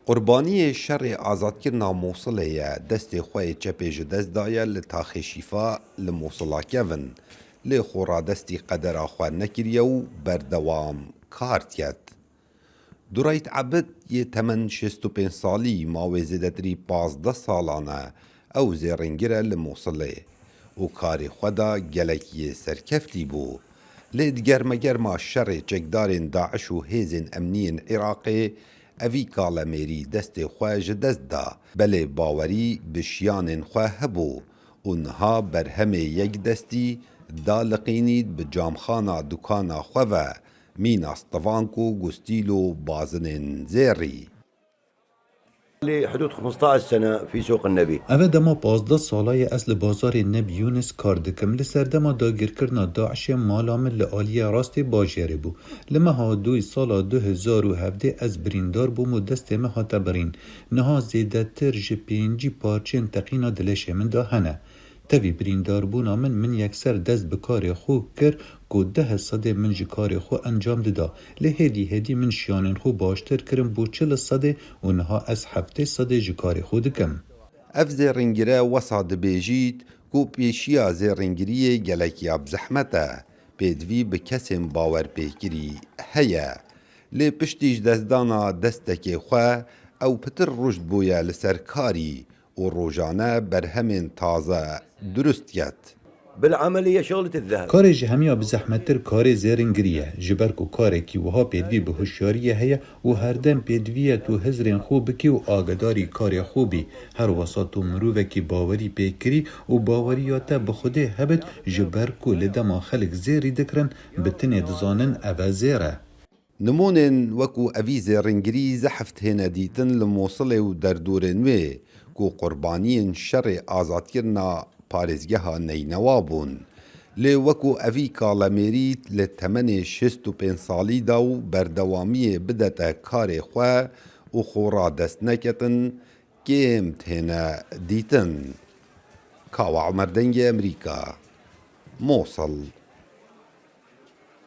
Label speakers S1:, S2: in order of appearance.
S1: قربانی شر آزادکردنا مووسڵەیە دەستێ خۆی چەپێ ji dest daye li taxê şîfa li Mosul'a kevin lê xora destî qedera xwe nekiriye û berdewam kar ket. Durayt Ebid yê temen 65 salî mawê zêdetirî 15 salan e ew zêrengir e li Mosulê û karê xwe da gelek yê serkeftî bû. Lê di germegerma şerê çekdarên Daeş û hêzên emniyên Iraqê evî kalemêrî destê xwe ji dest da, belê bawerî bi şiyanên xwe hebû û niha berhemê yekdestî daliqînî bi camxana dukana xwe ve mîna stevank û gustîl û bazinên zêrî.
S2: لي حدود 15 سنة في سوق النبي.
S3: اوه دما 15 سالای اصل بازار نبی یونس کار دکم لسردما داگیرکرنا داعش مالامل لآلیه راست باجره بو. لما ها 2 سالا 2017 از بریندار بوم و دست ما ها تبرین. نها زیده تر جپینجی پارچین تقینا دلش من دا هنه. تاوی بریندار بونا من یکسر دست بکار خو کر که 10 صده من جکار خو انجام دادا. لهدی من شیانن خو باشتر کرم بو 40 صده و نها از 7 صده جکار خو دکم.
S1: Ev zêringire wesa dibêjît ku pêşiya zêringiriyê gelekî bizehmet e, pêdivî bi kesên bawerpêkirî heye. Lê piştî ji destdana destekê xwe ew pitir rûj bûye li ser karî û rojane berhemên taze durust ket.
S2: بالعملية شغلة الذهب.
S3: کار جهمیا به زحمتر کار زیرنگریه جبر کو کار کی وها پیدوی به هوشیاریه هیا و هر دم پیدویه تو هزرین خوب کی و آگداری کار خوبی هر وسط و مروه کی باوری پیکری و باوریات به خوده هبت جبر کو لدما خلق زیری دکرن بتنه دزانن اوه زیره.
S1: نمونên wekû evî zêringirî zeheft hêne dîtin li Mosulê û derdorên wê ku qurbaniyên şerê azadkirina parêzgeha Neynewa bûn. Lê wekû evî kalemêrî li temenê 65 salî da û berdewamiyê bidete karê xwe û xora dest neketin kêm têne dîtin. Kawa Umerdengê Emerîka, Mosul.